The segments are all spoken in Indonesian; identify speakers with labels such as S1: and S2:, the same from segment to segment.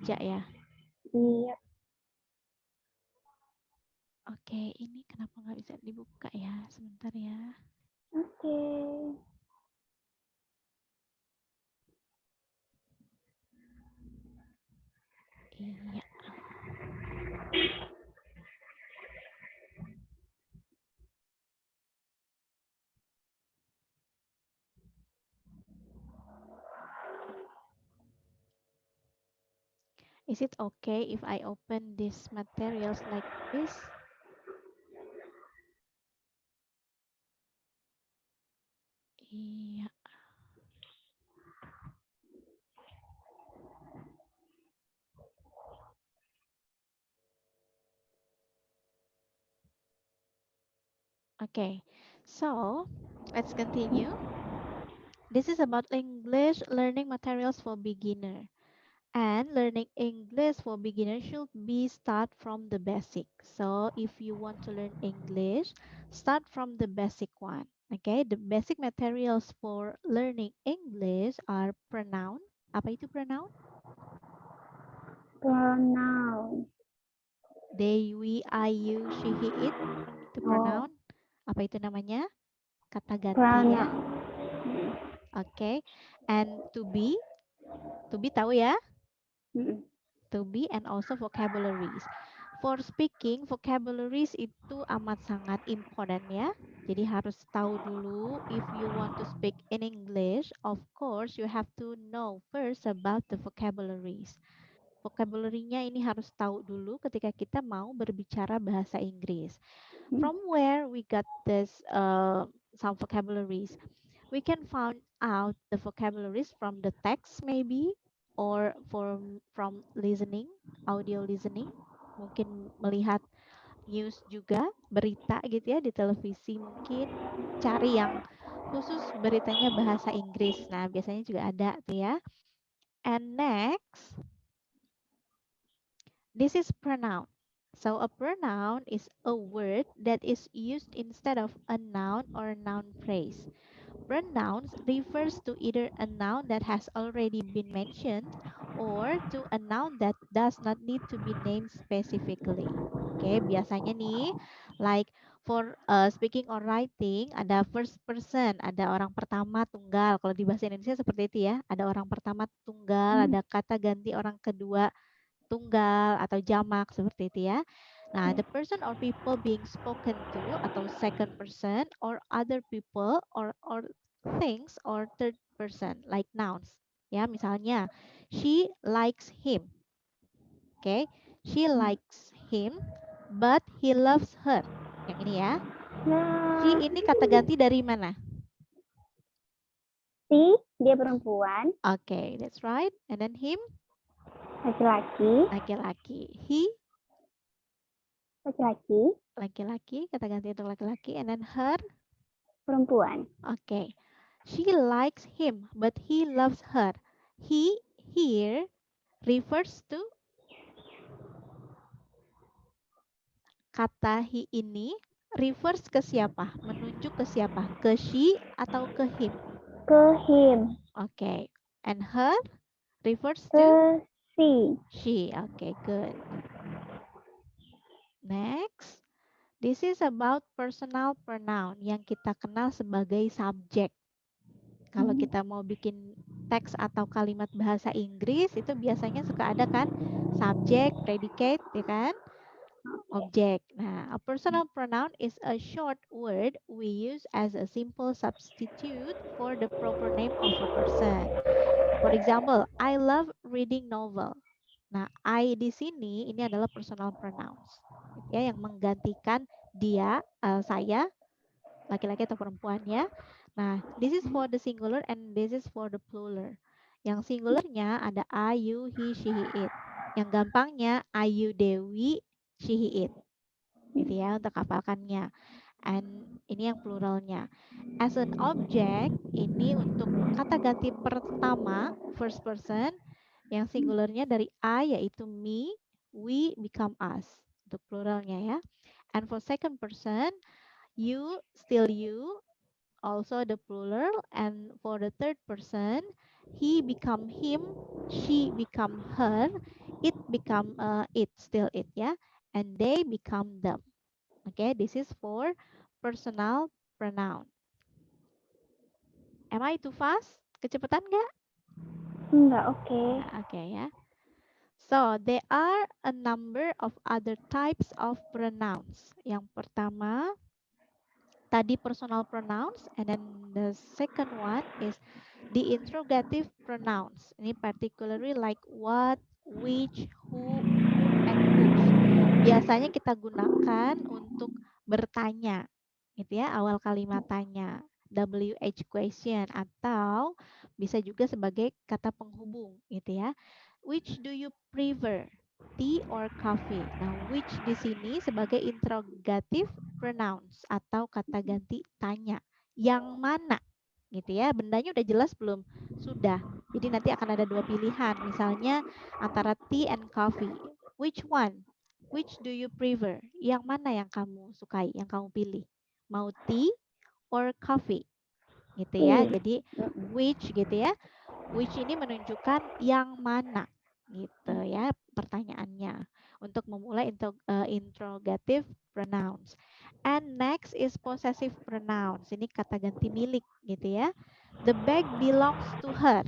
S1: baca ya.
S2: Iya.
S1: Oke, ini kenapa nggak bisa dibuka ya? Sebentar ya.
S2: Oke.
S1: Iya. Is it okay if I open these materials like this? Iya. Okay, so let's continue. This is about English learning materials for beginner. And learning English for beginners should be start from the basic. So if you want to learn English, start from the basic one. Okay, the basic materials for learning English are pronoun. Apa itu pronoun?
S2: Pronoun.
S1: They, we, I, you, she, he, it. Itu
S2: Oh,
S1: pronoun. Apa itu namanya? Kata ganti ya.
S2: pronoun.
S1: Okay. And to be tahu ya?
S2: Mm-mm.
S1: To be and also vocabularies. For speaking, vocabularies itu amat sangat important ya. Jadi harus tahu dulu if you want to speak in English, of course you have to know first about the vocabularies. Vocabulary-nya ini harus tahu dulu ketika kita mau berbicara bahasa Inggris. From where we got this some vocabularies? We can find out the vocabularies from the text maybe or from listening, audio listening. Mungkin melihat news juga, berita gitu ya di televisi mungkin cari yang khusus beritanya bahasa Inggris. Nah, biasanya juga ada tuh ya. And next, this is pronoun. So a pronoun is a word that is used instead of a noun or noun phrase. Pronouns refers to either a noun that has already been mentioned or to a noun that does not need to be named specifically. Oke, biasanya nih, like for speaking or writing, ada first person, ada orang pertama tunggal. Kalau di bahasa Indonesia seperti itu ya, ada orang pertama tunggal, ada kata ganti orang kedua tunggal atau jamak seperti itu ya. Nah, the person or people being spoken to atau second person or other people or things or third person like nouns. Ya, misalnya she likes him. Oke, okay? She likes him but he loves her. Yang ini ya. She
S2: Nah,
S1: ini kata ganti dari mana?
S2: si dia perempuan,
S1: Oke, okay, that's right. And then him
S2: laki-laki,
S1: laki-laki. He
S2: laki-laki,
S1: laki-laki, kata ganti untuk laki-laki. And then her.
S2: perempuan.
S1: Okay. She likes him, but he loves her. He here refers to kata he ini refers ke siapa? Menunjuk ke siapa? Ke she atau ke him?
S2: Ke him,
S1: Okay. And her refers
S2: ke
S1: to
S2: si.
S1: she. Okay, good. Next. This is about personal pronoun yang kita kenal sebagai subjek. Kalau kita mau bikin teks atau kalimat bahasa Inggris itu biasanya suka ada kan subjek, predicate, ya kan? Objek. Nah, a personal pronoun is a short word we use as a simple substitute for the proper name of a person. For example, I love reading novel. Nah, I di sini ini adalah personal pronouns. Ya, yang menggantikan dia, saya, laki-laki atau perempuan ya. Nah, this is for the singular and this is for the plural. Yang singularnya ada I, you, he, she, he, it. Yang gampangnya I, you, Dewi, she, he, it. Gitu ya untuk hafalkannya. And ini yang pluralnya. As an object, ini untuk kata ganti pertama, first person. Yang singularnya dari I yaitu me, we become us. Untuk pluralnya ya. And for second person, you, still you, also the plural. And for the third person, he become him, she become her, it become it, still it ya, and they become them. Okay, this is for personal pronoun. Am I too fast? Kecepatan nggak?
S2: Enggak, oke.
S1: Oke ya. So, there are a number of other types of pronouns. Yang pertama, tadi personal pronouns, and then the second one is the interrogative pronouns. Ini particularly like what, which, whom, and whose. Biasanya kita gunakan untuk bertanya, gitu ya, awal kalimat tanya. WH question, atau bisa juga sebagai kata penghubung, gitu ya. Which do you prefer? Tea or coffee? Nah, which di sini sebagai interrogative pronouns atau kata ganti tanya. Yang mana? Gitu ya. Bendanya udah jelas belum? Sudah. Jadi nanti akan ada dua pilihan. Misalnya antara tea and coffee. Which one? Which do you prefer? Yang mana yang kamu sukai, yang kamu pilih? Mau tea or coffee? Gitu ya. Jadi which gitu ya. Which ini menunjukkan yang mana gitu ya pertanyaannya untuk memulai interrogative pronouns. And next is possessive pronouns. Ini kata ganti milik gitu ya. The bag belongs to her.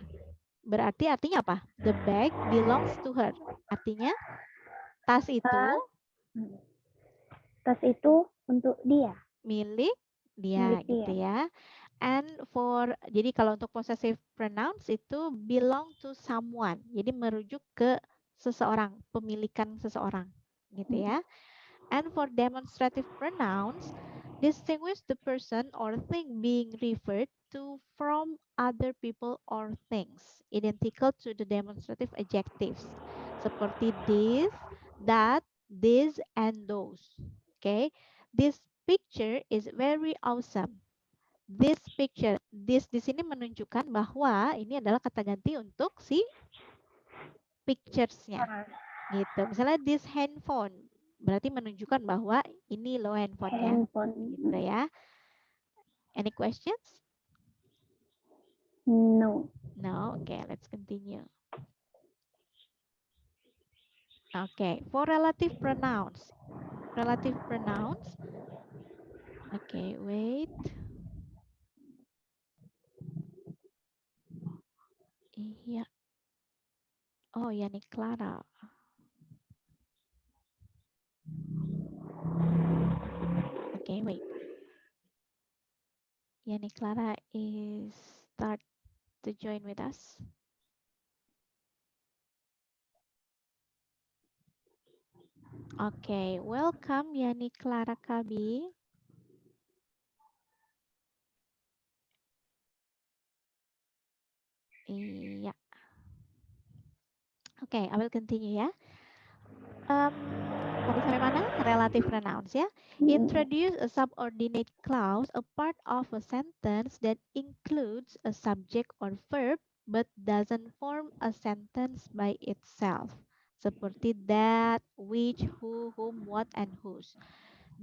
S1: Berarti artinya apa? The bag belongs to her. Artinya tas itu
S2: Tas itu untuk dia.
S1: milik dia
S2: Milik
S1: gitu
S2: dia.
S1: ya. And jadi kalau untuk possessive pronouns itu belong to someone. Jadi merujuk ke seseorang, pemilikan seseorang gitu ya. And for demonstrative pronouns, distinguish the person or thing being referred to from other people or things. Identical to the demonstrative adjectives. Seperti this, that, this, and those. Okay. This picture is very awesome. This picture, this di sini menunjukkan bahwa ini adalah kata ganti untuk si pictures-nya. Gitu. Misalnya this handphone, berarti menunjukkan bahwa ini loh handphonenya. Gitu ya. Any questions?
S2: No.
S1: No. Okay, let's continue. Okay, for relative pronouns. Relative pronouns. Okay, wait. Iya. Oh, Yani Clara. Okay, wait. Yani Clara is start to join with us. Okay, welcome Yani Clara Kabi. Iya. Okay, I will continue ya. Tadi sampai mana? Relative pronouns ya. Introduce a subordinate clause, a part of a sentence that includes a subject or verb but doesn't form a sentence by itself. Seperti that, which, who, whom, what, and whose.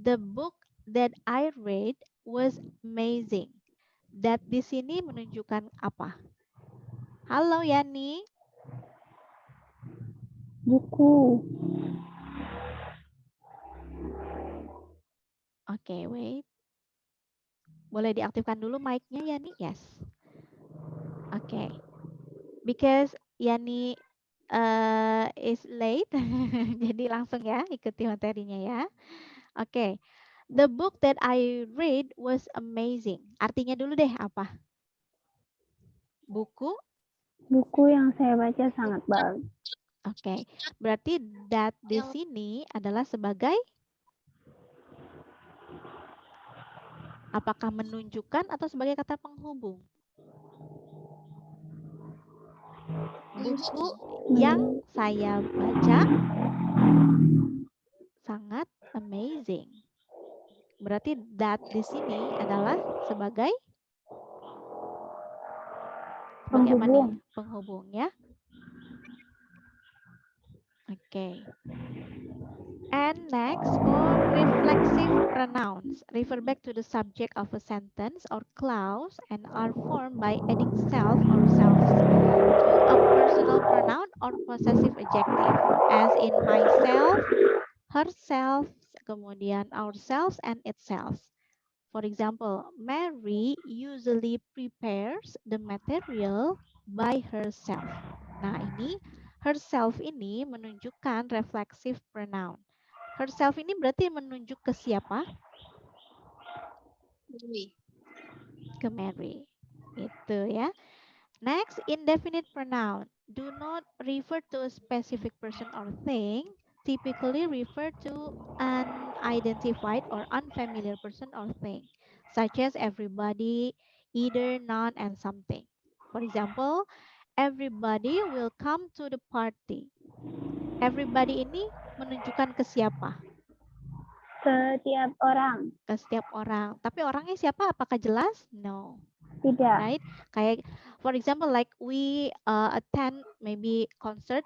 S1: The book that I read was amazing. That di sini menunjukkan apa? Halo Yani.
S2: Buku.
S1: Oke, wait. Boleh diaktifkan dulu mic-nya Yani? Yes. Oke. Because Yani is late, jadi langsung ya ikuti materinya ya. Oke. The book that I read was amazing. Artinya dulu deh apa? Buku.
S2: Buku yang saya baca sangat bagus.
S1: Oke. Berarti that di sini adalah sebagai apakah menunjukkan atau sebagai kata penghubung? Buku yang saya baca sangat amazing. Berarti that di sini adalah sebagai apa nih? Penghubung ya. Oke. And next for reflexive pronouns. Refer back to the subject of a sentence or clause and are formed by adding self or selves to a personal pronoun or possessive adjective. as in myself, herself, kemudian ourselves, and itself. For example, Mary usually prepares the material by herself. Nah, ini herself ini menunjukkan reflexive pronoun. Herself ini berarti menunjuk ke siapa? Ke Mary. Itu ya. Next, indefinite pronoun. Do not refer to a specific person or thing. Typically refer to an unidentified or unfamiliar person or thing, such as everybody, either, none, and something. For example, everybody will come to the party. Everybody ini menunjukkan ke siapa?
S2: Setiap orang.
S1: Ke setiap orang. Tapi orangnya siapa? Apakah jelas? No.
S2: Tidak.
S1: Right? Kayak for example like we attend maybe concert,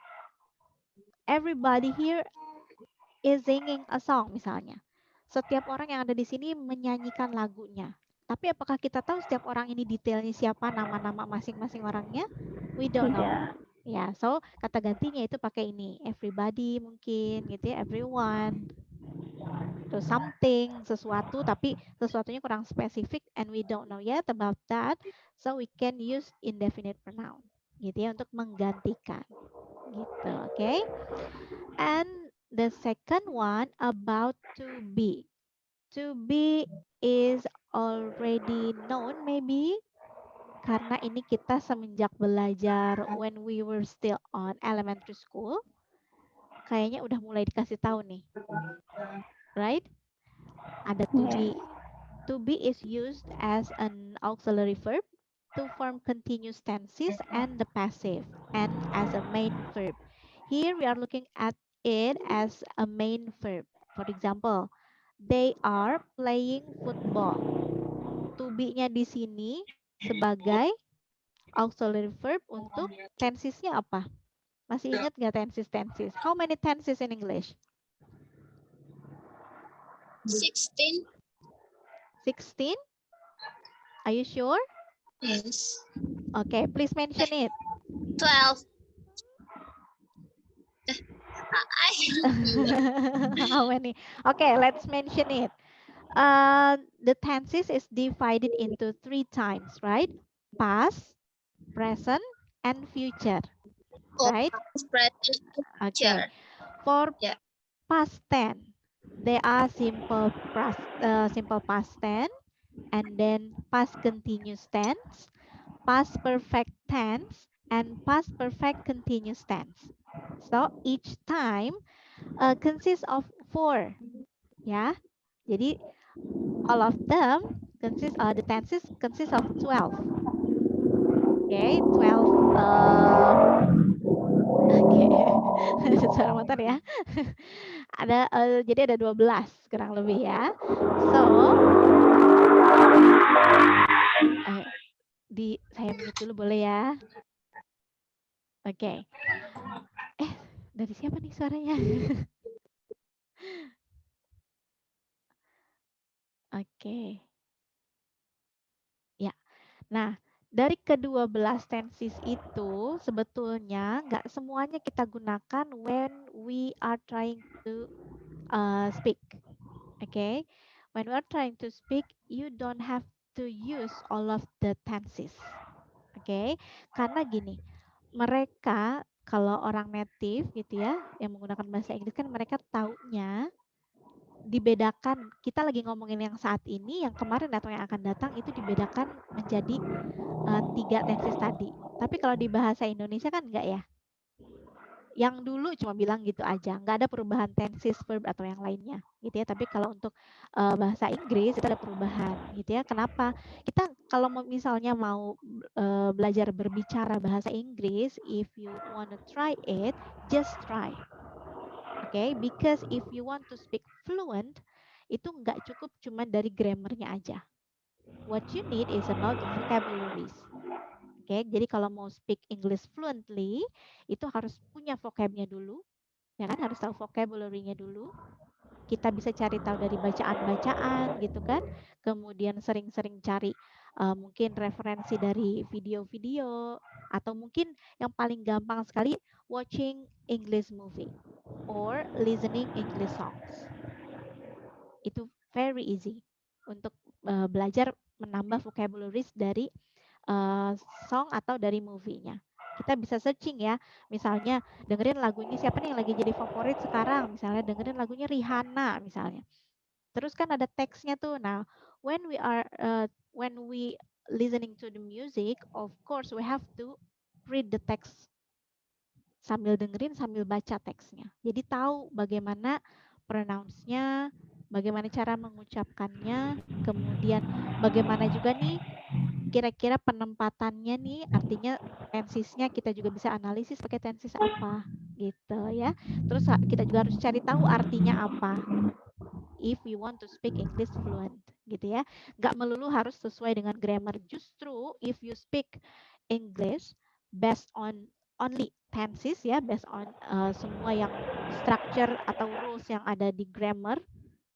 S1: everybody here is singing a song misalnya. Setiap orang yang ada di sini menyanyikan lagunya. Tapi apakah kita tahu setiap orang ini detailnya siapa, nama-nama masing-masing orangnya? We don't know.
S2: Tidak.
S1: Ya, so kata gantinya itu pakai ini. Everybody mungkin gitu ya, everyone. To something, sesuatu, tapi sesuatunya kurang spesifik and we don't know yet about that. So we can use indefinite pronoun gitu ya untuk menggantikan. Gitu, oke? Okay? And the second one about to be. To be is already known maybe karena ini kita semenjak belajar when we were still on elementary school. Kayaknya udah mulai dikasih tahu nih. Right? Ada to be. To be is used as an auxiliary verb to form continuous tenses and the passive and as a main verb. Here we are looking at it as a main verb. For example, they are playing football. To be-nya di sini sebagai auxiliary verb untuk tensesnya apa? Masih ingat nggak tenses? How many tenses in English?
S3: 16.
S1: 16? Are you sure?
S3: Yes.
S1: Okay, please mention it.
S3: 12.
S1: How many? Okay, let's mention it. The tenses is divided into 3 times, right? Past, present, and future. Right? Okay. For
S3: Yeah.
S1: past tense, they are simple past tense, and then past continuous tense, past perfect tense, and past perfect continuous tense. So each time consists of 4. Ya. Jadi all of them the tenses consist of 12. Okay, 12 ada suara motor ya. Ada jadi ada 12 kurang lebih ya. So saya mute dulu boleh ya. Oke. Dari siapa nih suaranya? Oke. Ya. Nah, dari ke-12 tenses itu sebetulnya nggak semuanya kita gunakan when we are trying to speak. Okay? When we are trying to speak, you don't have to use all of the tenses. Okay? Karena gini, mereka kalau orang native gitu ya, yang menggunakan bahasa Inggris kan mereka taunya dibedakan, kita lagi ngomongin yang saat ini, yang kemarin atau yang akan datang itu dibedakan menjadi 3 tenses tadi. Tapi kalau di bahasa Indonesia kan enggak ya. Yang dulu cuma bilang gitu aja, nggak ada perubahan tenses, verb atau yang lainnya gitu ya. Tapi kalau untuk bahasa Inggris itu ada perubahan gitu ya. Kenapa? Kita kalau misalnya mau belajar berbicara bahasa Inggris, if you wanna try it, just try. Okay, because if you want to speak fluent, itu nggak cukup cuma dari grammarnya aja. What you need is about the vocabularies. Oke, jadi kalau mau speak English fluently, itu harus punya vocabnya dulu, ya kan? Harus tahu vocabulary-nya dulu. Kita bisa cari tahu dari bacaan-bacaan gitu kan. Kemudian sering-sering cari mungkin referensi dari video-video, atau mungkin yang paling gampang sekali watching English movie or listening English songs. Itu very easy untuk belajar menambah vocabularies dari song atau dari movie-nya. Kita bisa searching ya, misalnya dengerin lagunya siapa nih yang lagi jadi favorit sekarang, misalnya dengerin lagunya Rihanna misalnya. Terus kan ada teksnya tuh. Nah, when we listening to the music, of course we have to read the text sambil dengerin sambil baca teksnya. Jadi tahu bagaimana pronounce-nya, bagaimana cara mengucapkannya, kemudian bagaimana juga nih kira-kira penempatannya nih, artinya tensisnya kita juga bisa analisis pakai tensis apa gitu ya. Terus kita juga harus cari tahu artinya apa if we want to speak English fluent gitu ya. Nggak melulu harus sesuai dengan grammar. Justru if you speak English based on only tenses ya, based on semua yang structure atau rules yang ada di grammar,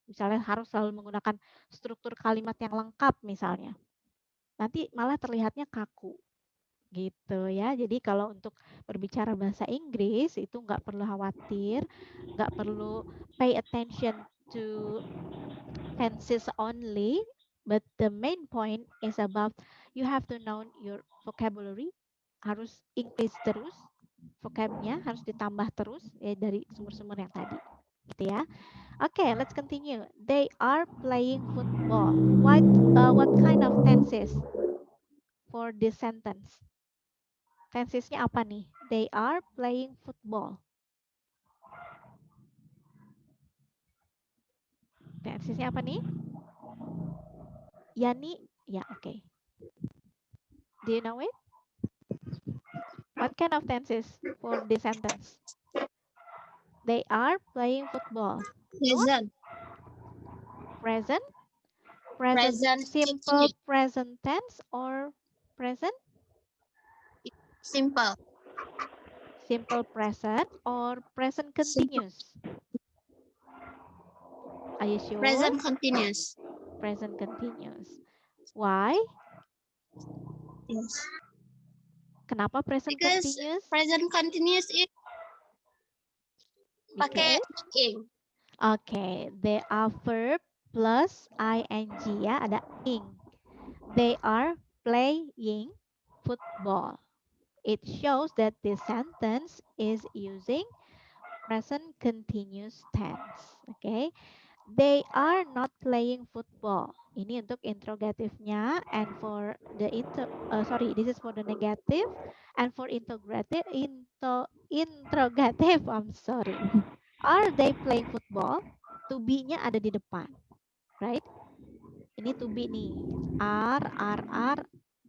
S1: misalnya harus selalu menggunakan struktur kalimat yang lengkap misalnya, nanti malah terlihatnya kaku gitu ya. Jadi kalau untuk berbicara bahasa Inggris itu nggak perlu khawatir, nggak perlu pay attention to tenses only, but the main point is about you have to know your vocabulary, harus increase terus, vocabnya harus ditambah terus ya dari sumber-sumber yang tadi gitu ya. Okay, let's continue. They are playing football. What kind of tenses for this sentence? Tensesnya apa nih? They are playing football. Tensesnya apa nih? Yani, ya oke. Do you know it? What kind of tenses for this sentence? They are playing football.
S3: Present.
S1: Present?
S3: Present
S1: Simple
S3: continuous.
S1: present tense or present?
S3: Simple.
S1: Simple present or present continuous? Are you sure?
S3: Present continuous.
S1: Present continuous. Why?
S3: Yes.
S1: Kenapa present
S3: Because
S1: continuous?
S3: present continuous is pakai
S1: Because
S3: ing.
S1: okay, they are verb plus ing ya, ada ing. They are playing football. It shows that this sentence is using present continuous tense. Okay, they are not playing football. Ini untuk interrogatifnya, and for the this is for the negative, and for interrogative, I'm sorry. Are they playing football? To be-nya ada di depan, right? Ini to be nih. Are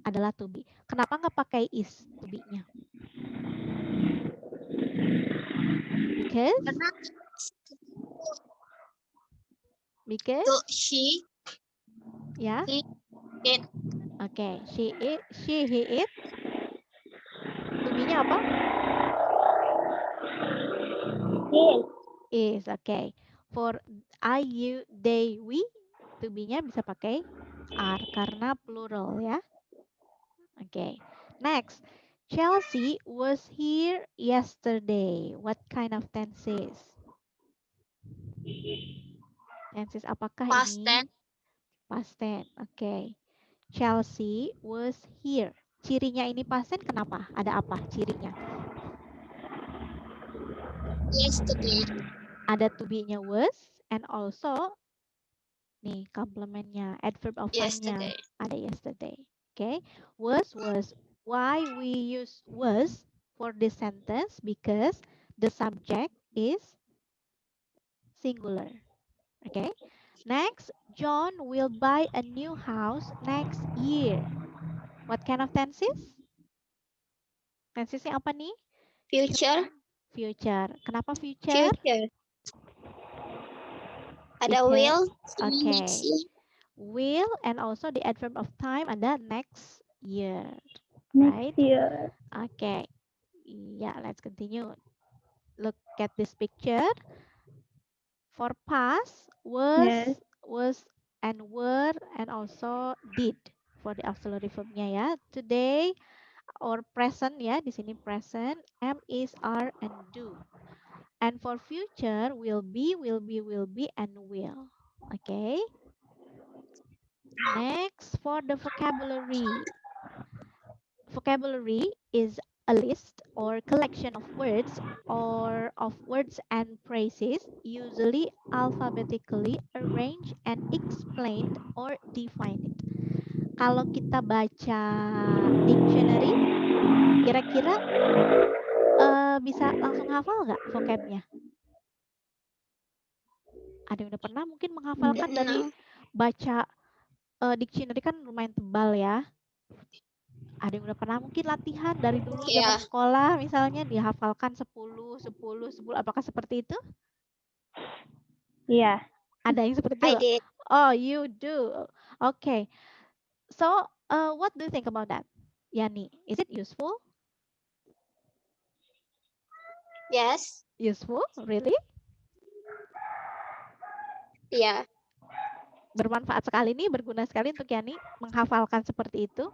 S1: adalah to be. Kenapa nggak pakai is to be-nya?
S3: Karena
S1: Because
S3: to she,
S1: ya.
S3: he, it.
S1: Oke, she, he, it. To be-nya apa? Is, oke. For I, you, they, we, to be-nya bisa pakai are karena plural ya. Oke. Next, Chelsea was here yesterday. What kind of tenses? Tenses apakah
S3: Past
S1: ini?
S3: tense.
S1: Past tense. Oke. Chelsea was here. Cirinya ini past tense kenapa? Ada apa cirinya?
S3: Yesterday.
S1: Ada to be-nya was, and also nih complementnya, adverb of time-nya
S3: Yesterday.
S1: ada yesterday. Okay, was. Why we use was for this sentence? Because the subject is singular. Okay, next, John will buy a new house next year. What kind of tenses? Tensesnya apa nih?
S3: Future.
S1: Future. Kenapa future?
S3: Future. Ada
S1: Because-
S3: will.
S1: Okay. Will, and also the adverb of time ada next year. Right?
S2: Next year.
S1: Okay. Yeah, let's continue. Look at this picture. For past,
S2: Yes.
S1: was and were, and also did for the auxiliary verbnya ya. Today, or present ya, di sini present, am, is, are, and do. And for future will be, and will. Okay. Next, for the vocabulary. Vocabulary is a list or collection of words and phrases, usually alphabetically arranged and explained or defined. Kalau kita baca dictionary, kira-kira bisa langsung hafal nggak vocabnya? Ada yang udah pernah mungkin menghafalkan dari baca dictionary kan lumayan tebal ya. Ada yang udah pernah mungkin latihan dari dulu zaman sekolah misalnya dihafalkan 10, apakah seperti itu?
S2: Iya.
S1: Ada yang seperti
S3: I
S1: itu?
S3: did.
S1: Oh, you do. Okay. So, what do you think about that? Yani, is it useful?
S3: Yes.
S1: Useful? Really?
S3: Yeah.
S1: Bermanfaat sekali nih, berguna sekali untuk Yani menghafalkan seperti itu.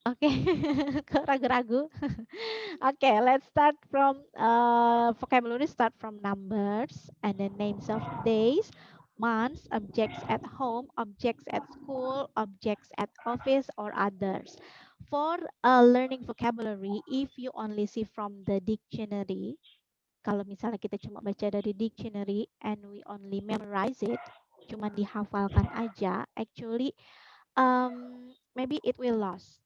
S1: Oke, kok ragu-ragu? Okay, let's start from vocabulary. Start from numbers and then names of days, months, objects at home, objects at school, objects at office, or others. For learning vocabulary, if you only see from the dictionary, kalau misalnya kita cuma baca dari dictionary and we only memorize it, cuma dihafalkan aja, actually maybe it will lost.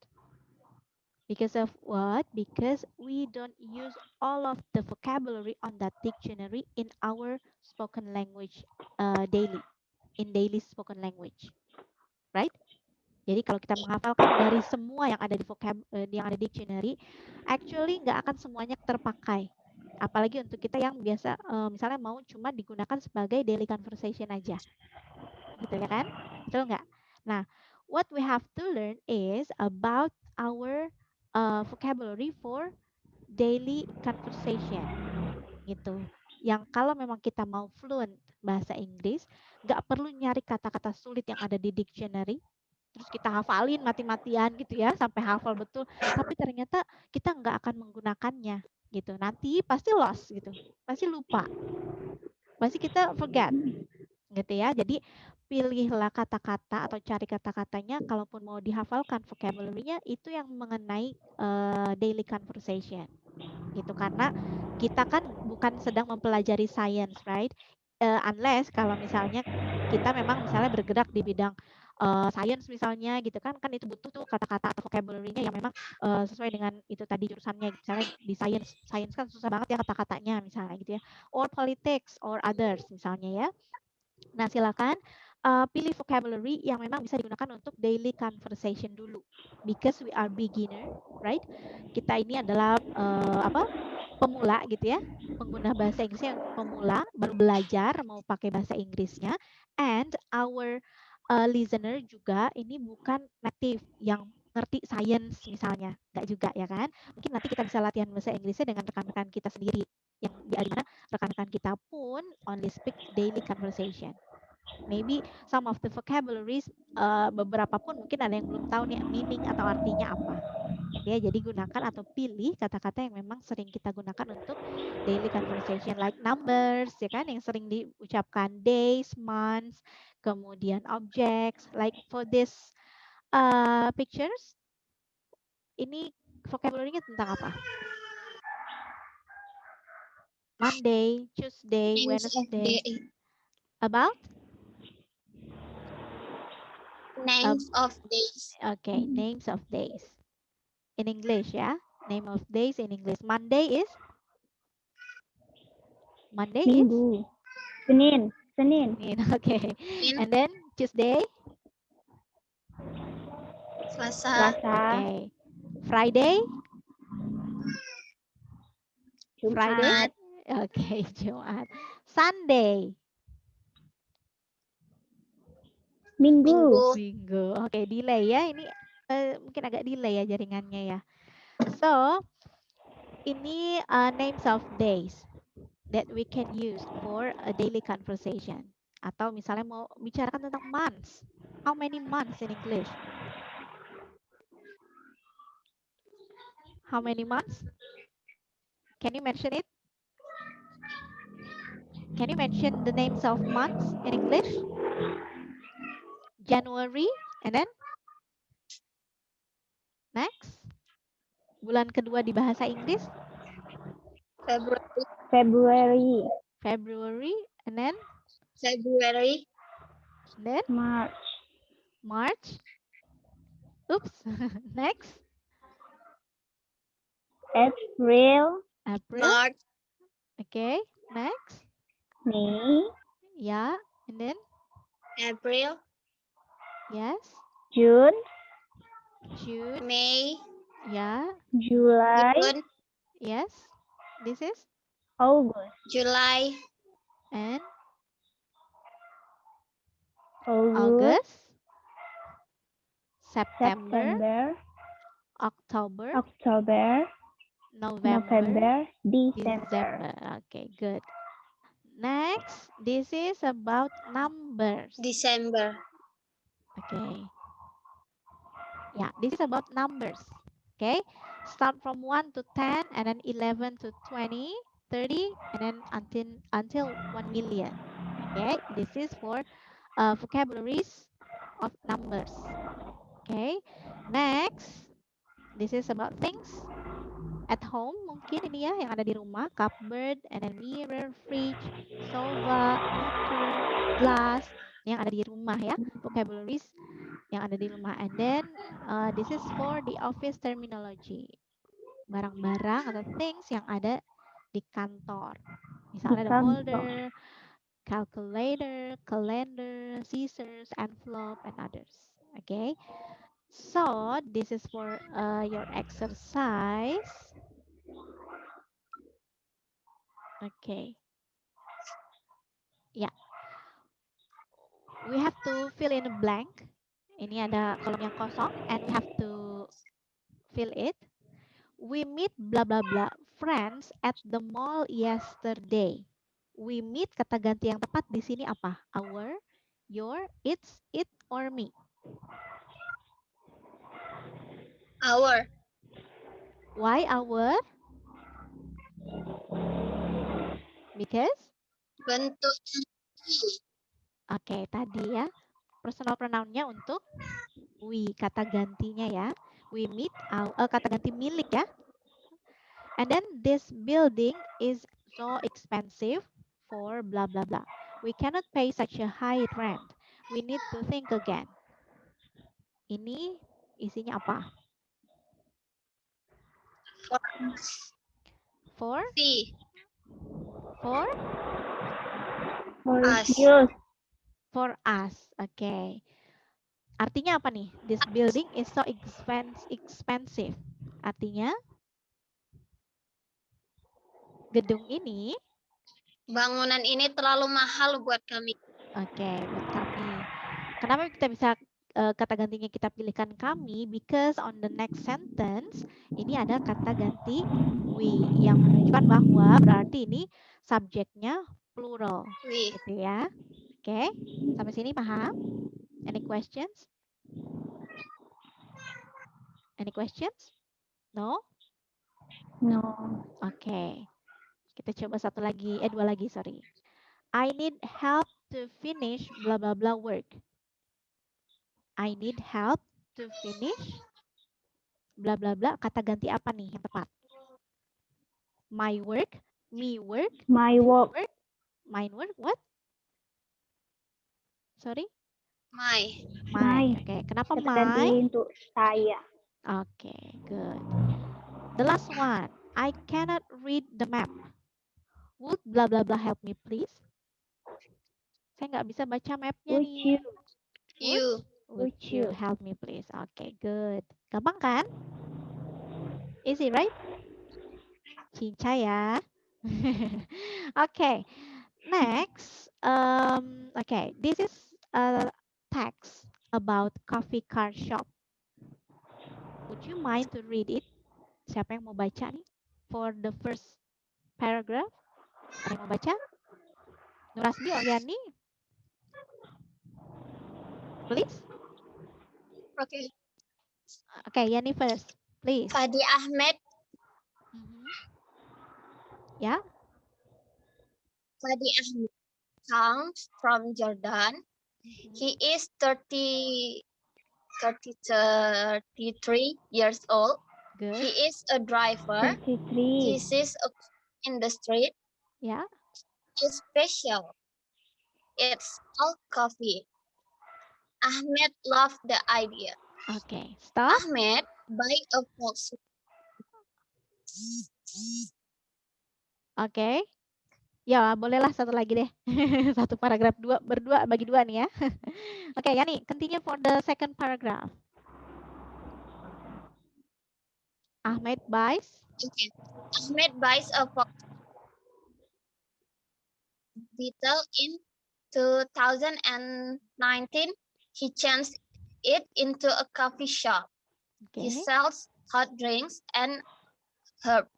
S1: Because of what? Because we don't use all of the vocabulary on that dictionary in our spoken language daily, in daily spoken language, right? Jadi kalau kita menghafalkan dari semua yang ada di yang ada di dictionary, actually nggak akan semuanya terpakai. Apalagi untuk kita yang biasa misalnya mau cuma digunakan sebagai daily conversation aja, gitu ya kan? Betul nggak? Nah, what we have to learn is about our vocabulary for daily conversation gitu. Yang kalau memang kita mau fluent bahasa Inggris, nggak perlu nyari kata-kata sulit yang ada di dictionary, terus kita hafalin mati-matian gitu ya, sampai hafal betul. Tapi ternyata kita nggak akan menggunakannya gitu. Nanti pasti lost gitu, pasti lupa, pasti kita forget gitu ya. Jadi pilihlah kata-kata atau cari kata-katanya, kalaupun mau dihafalkan vocabulary-nya itu yang mengenai daily conversation gitu, karena kita kan bukan sedang mempelajari science, right? Unless kalau misalnya kita memang misalnya bergerak di bidang science misalnya gitu kan itu butuh tuh kata-kata atau vocabulary-nya yang memang sesuai dengan itu tadi jurusannya. Misalnya di science kan susah banget ya kata-katanya misalnya gitu ya, or politics or others misalnya ya. Nah, silakan pilih vocabulary yang memang bisa digunakan untuk daily conversation dulu. Because we are beginner, right? Kita ini adalah pemula gitu ya. Pengguna bahasa Inggrisnya yang pemula, baru belajar mau pakai bahasa Inggrisnya. And our listener juga ini bukan native yang ngerti science misalnya. Enggak juga ya kan? Mungkin nanti kita bisa latihan bahasa Inggrisnya dengan rekan-rekan kita sendiri. Yang di mana rekan-rekan kita pun only speak daily conversation. Maybe some of the vocabularies beberapa pun mungkin ada yang belum tahu nih meaning atau artinya apa. Ya, jadi gunakan atau pilih kata-kata yang memang sering kita gunakan untuk daily conversation, like numbers ya kan, yang sering diucapkan days, months, kemudian objects. Like for this pictures, ini vocabulary-nya tentang apa? Monday, Tuesday, Wednesday. About?
S3: Names of days.
S1: Okay, names of days. In English ya. Name of days in English. Monday is?
S2: Minggu. Senin.
S1: Okay. And then Tuesday?
S3: Selasa.
S1: Okay. Friday?
S2: Jumat.
S1: Okay, Jumat. Sunday?
S2: Minggu.
S1: Oke, delay ya. Ini mungkin agak delay ya jaringannya ya. So, ini names of days that we can use for a daily conversation. Atau misalnya mau bicarakan tentang months. How many months in English? How many months? Can you mention it? Can you mention the names of months in English? January, and then next. Bulan kedua di bahasa Inggris,
S3: February.
S2: February,
S1: February, and then
S3: February.
S2: March,
S1: March. Oops. Next,
S2: April,
S1: April.
S3: March.
S1: Okay. Next,
S2: May,
S1: yeah, and then
S3: April.
S1: yes,
S2: June,
S1: June,
S3: May.
S1: yeah,
S2: July,
S3: June.
S1: yes. This is
S2: August,
S3: July.
S1: and
S2: August,
S1: August, September,
S2: September,
S1: October,
S2: October,
S1: November,
S2: November, December.
S1: December. Okay, good. Next, this is about numbers.
S3: December.
S1: Okay. Yeah, this is about numbers. Okay. Start from 1 to 10 and then 11 to 20, 30, and then until 1 million. Okay. This is for vocabularies of numbers. Okay. Next, this is about things at home mungkin ini ya yang ada di rumah, cupboard, and then mirror, fridge, sofa, cooker, glass, yang ada di rumah ya, vocabularies yang ada di rumah. And then this is for the office terminology, barang-barang atau things yang ada di kantor. Misalnya ada folder, calculator, calendar, scissors, envelope, and others. Okay, so this is for your exercise. Okay. Ya, we have to fill in a blank. Ini ada kolom yang kosong and we have to fill it. We meet blah blah blah friends at the mall yesterday. We meet kata ganti yang tepat di sini apa? Our, your, its, it, or me.
S3: Our.
S1: Why our? Because?
S3: Bentuk.
S1: Oke, tadi ya. Personal pronoun-nya untuk we, kata gantinya ya. We meet, kata ganti milik ya. And then this building is so expensive for blah blah blah. We cannot pay such a high rent. We need to think again. Ini isinya apa? For?
S3: See.
S1: For?
S2: For
S3: Us.
S2: you,
S1: For us. Okay. Artinya apa nih? This building is so expensive. Artinya gedung ini,
S3: Bangunan ini terlalu mahal buat kami.
S1: oke, buat kami. Kenapa kita bisa kata gantinya kita pilihkan kami? Because on the next sentence ini ada kata ganti we yang menunjukkan bahwa berarti ini subjeknya plural,
S3: We.
S1: gitu ya. Oke, sampai sini paham? Any questions? Any questions? No?
S2: no,
S1: Oke. Kita coba satu lagi, dua lagi, sorry. I need help to finish blah blah blah work. I need help to finish blah blah blah. Kata ganti apa nih yang tepat? My work, me work,
S2: my
S1: his
S2: work,
S1: work, mine work, what? Sorry?
S3: My.
S2: My.
S1: Oke, kenapa
S2: kata
S1: my?
S2: ganti untuk saya.
S1: Oke, good. The last one. I cannot read the map. Would blah blah blah help me please? Saya nggak bisa baca mapnya
S2: Would
S1: nih.
S2: you,
S3: You.
S1: Would
S2: Would
S1: you
S2: you?
S1: help me please? Oke, good. Gampang kan? Easy, right? Cinca ya. Okay. Next, okay, this is a text about coffee car shop. Would you mind to read it? Siapa yang mau baca nih? For the first paragraph. Ada yang mau baca? Nurasbi, Oriani? Please.
S3: Okay.
S1: Okay, Yani first, please.
S3: Fadi Ahmed.
S1: Yeah.
S3: Fadi Ahmed comes from Jordan. He is 33 years old.
S1: Good.
S3: He is a driver.
S2: 33.
S3: He sees in the street.
S1: Yeah.
S3: It's special. It's all coffee. Ahmed loved the idea.
S1: Okay, stop.
S3: Ahmed buy a box.
S1: Oke. Ya, bolehlah satu lagi deh. Satu paragraf berdua bagi dua nih ya. Oke, Yani, continue for the second paragraph. Ahmed buys.
S3: Okay. Ahmed buys a box. Detail in 2019, he changed it into a coffee shop. He
S1: Okay.
S3: sells hot drinks and herbs.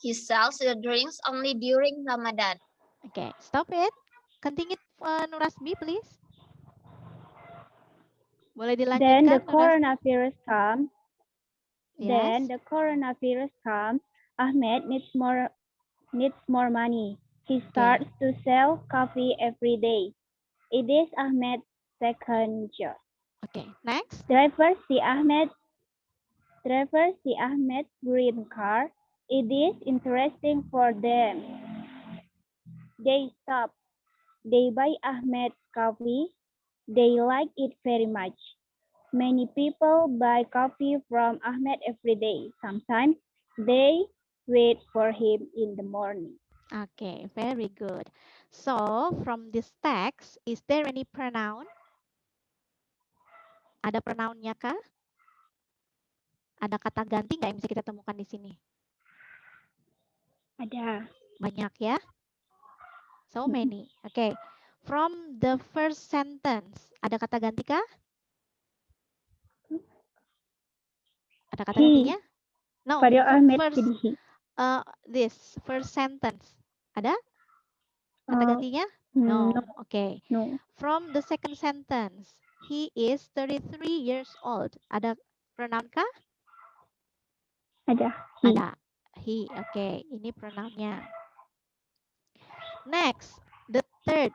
S3: He sells the drinks only during Ramadan.
S1: Okay, stop it. Continue, Nurasbi, please. Boleh
S2: Then
S1: dilanjutkan,
S2: the
S1: Nurasbi?
S2: coronavirus comes.
S1: Yes.
S2: Then the coronavirus comes. Ahmed needs more money. He starts to sell coffee every day. It is Ahmed's second job.
S1: Okay, next.
S2: Drivers see Ahmed's green car. It is interesting for them. They stop. They buy Ahmed's coffee. They like it very much. Many people buy coffee from Ahmed every day. Sometimes they wait for him in the morning.
S1: Okay, very good. So, from this text, is there any pronoun? Ada pronounnya kah? Ada kata ganti nggak yang bisa kita temukan di sini?
S2: Ada.
S1: Banyak ya. So many. Okay. From the first sentence, ada kata ganti kah? Ada kata
S2: He.
S1: gantinya? No.
S2: Pada Ahmed
S1: First,
S2: jadi he.
S1: this first sentence. Ada kata gantinya?
S2: No.
S1: No. Okay.
S2: No.
S1: From the second sentence, he is 33 years old. Ada pronoun kah?
S2: Ada. He.
S1: Ada. He. Okay. Ini pronounnya. Next, the third.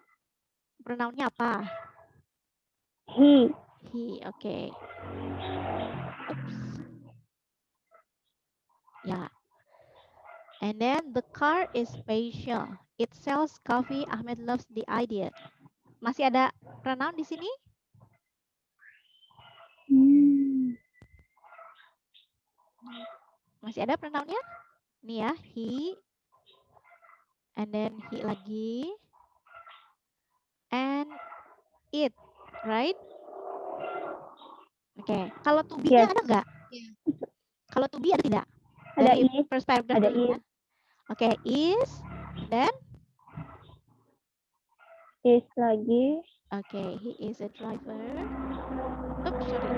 S1: Pronounnya apa?
S2: He.
S1: He. Okay. Oops. Yeah. And then the car is special. It sells coffee. Ahmed loves the idea. Masih ada pronoun di sini? Masih ada pronounnya? Nih ya, he. And then he lagi. And it, right? Oke, kalau to be-nya
S2: Yes.
S1: ada nggak?
S3: Yeah.
S1: Kalau to be ada tidak?
S2: Ada
S1: Dari
S2: is.
S1: first paragraph
S2: Ada
S1: dulu ya.
S2: is.
S1: Oke, is. Then?
S2: Is lagi.
S1: Okay, he is a driver. Oops, sorry.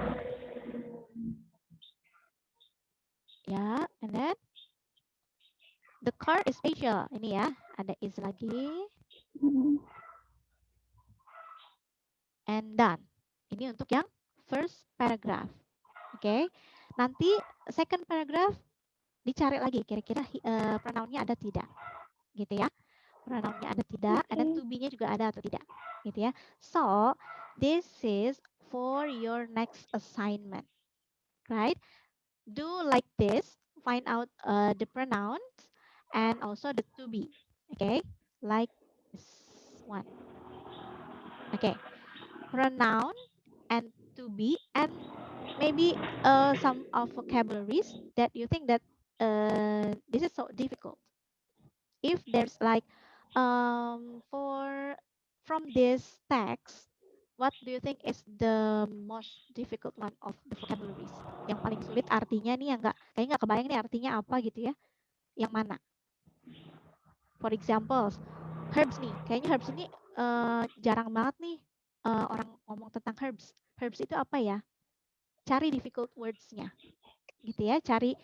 S1: Ya, and then? The car is special. Ini ya, ada is lagi. And done. Ini untuk yang first paragraph. Oke. Nanti second paragraph dicari lagi kira-kira pronounnya ada tidak. Gitu ya. Pronounnya ada tidak, and then to be-nya juga ada atau tidak. Gitu ya. So, this is for your next assignment. Right? Do like this. Find out the pronouns and also the to be. Okay? Like this one. Okay. Pronoun and to be, and maybe some of vocabularies that you think that this is so difficult. If there's like from this text, what do you think is the most difficult one of the vocabularies? Yang paling sulit artinya nih, yang kayaknya nggak kebayang nih artinya apa gitu ya? Yang mana? For example, herbs nih. Kayaknya herbs ini jarang banget nih orang ngomong tentang herbs. Herbs itu apa ya? Cari difficult words-nya. Gitu ya, cari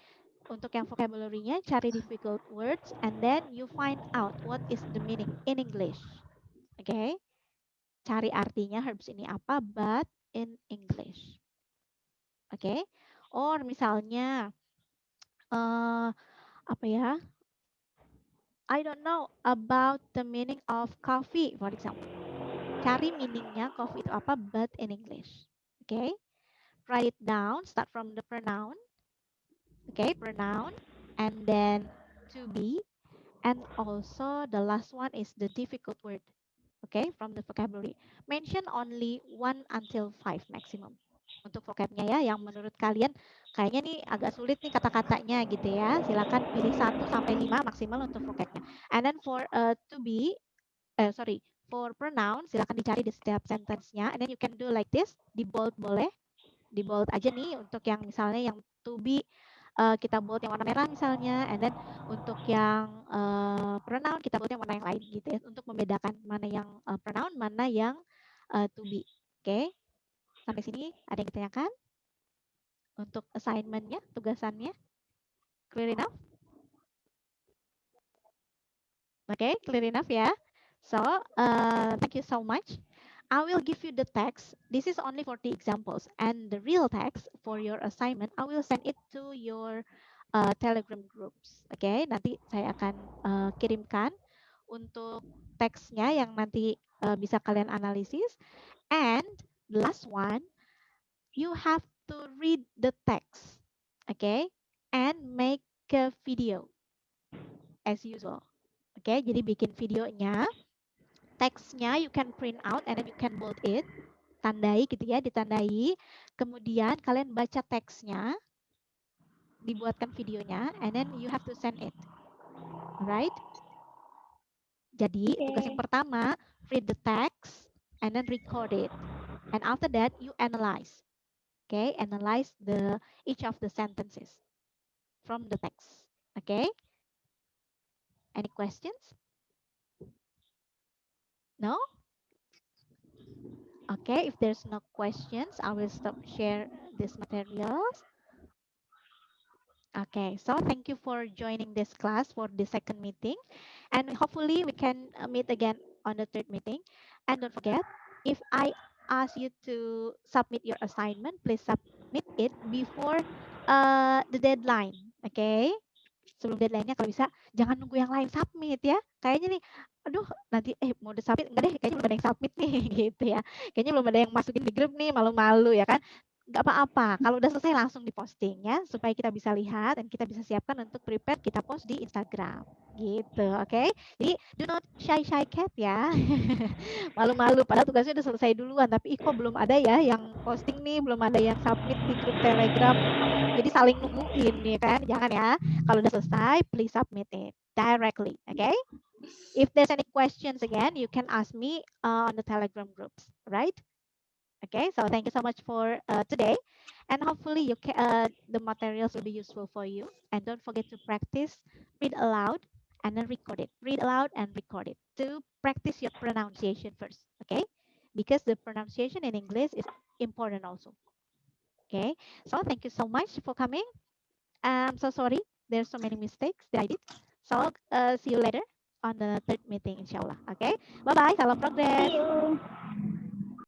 S1: untuk yang vocabulary-nya, cari difficult words, and then you find out what is the meaning in English. Okay? Cari artinya herbs ini apa, but in English. Oke. Or misalnya apa ya? I don't know about the meaning of coffee, for example. Cari meaningnya coffee itu apa, but in English. Okay, write it down. Start from the pronoun. Okay, pronoun, and then to be, and also the last one is the difficult word. Okay, from the vocabulary. Mention only 1 until 5 maximum untuk vocabnya ya, yang menurut kalian kayaknya nih agak sulit nih kata-katanya gitu ya. Silakan pilih 1 sampai 5 maksimal untuk vocabnya. And then for to be, for pronoun silakan dicari di setiap sentence-nya. And then you can do like this, di bold boleh, di bold aja nih untuk yang misalnya yang to be kita bold yang warna merah misalnya, and then untuk yang pronoun kita bold yang warna yang lain gitu ya, untuk membedakan mana yang pronoun, mana yang to be. Oke, sampai sini ada yang ditanyakan untuk assignment-nya, tugasannya? Clear enough? Okay, clear enough ya. So, thank you so much. I will give you the text. This is only for the examples, and the real text for your assignment, I will send it to your Telegram groups. Okay, nanti saya akan kirimkan untuk teksnya yang nanti bisa kalian analisis. And the last one, you have to read the text, okay, and make a video as usual. Oke, jadi bikin videonya, teksnya you can print out and then you can bold it, tandai gitu ya, ditandai. Kemudian kalian baca teksnya, dibuatkan videonya, and then you have to send it. Alright? Jadi tugas yang pertama, read the text and then record it. And after that, you analyze. Okay, analyze each of the sentences from the text. Okay? Any questions? No? Okay, if there's no questions, I will stop share these materials. Okay, so thank you for joining this class for the second meeting. And hopefully we can meet again on the third meeting. And don't forget, if I ask you to submit your assignment, please submit it before the deadline. Okay? Sebelum deadline-nya kalau bisa jangan nunggu yang lain submit ya. Kayaknya nih, aduh nanti mau submit enggak deh, kayaknya belum ada yang submit nih gitu ya. Kayaknya belum ada yang masukin di grup nih, malu-malu ya kan. Nggak apa-apa, kalau udah selesai langsung diposting ya, supaya kita bisa lihat dan kita bisa siapkan untuk prepare kita post di Instagram gitu, oke? Jadi do not shy cat ya. Malu-malu padahal tugasnya udah selesai duluan, tapi kok belum ada ya yang posting nih, belum ada yang submit di grup Telegram. Jadi saling nungguin nih kan, jangan ya. Kalau udah selesai, please submit it directly, okay? If there's any questions again, you can ask me on the Telegram groups, right? Okay, so thank you so much for today, and hopefully the materials will be useful for you. And don't forget to practice, read aloud, and then record it. Read aloud and record it to practice your pronunciation first, okay? Because the pronunciation in English is important also. Okay, so thank you so much for coming. I'm so sorry, there's so many mistakes that I did. So see you later on the third meeting, inshallah. Okay, bye bye. Salam progress.
S2: See you.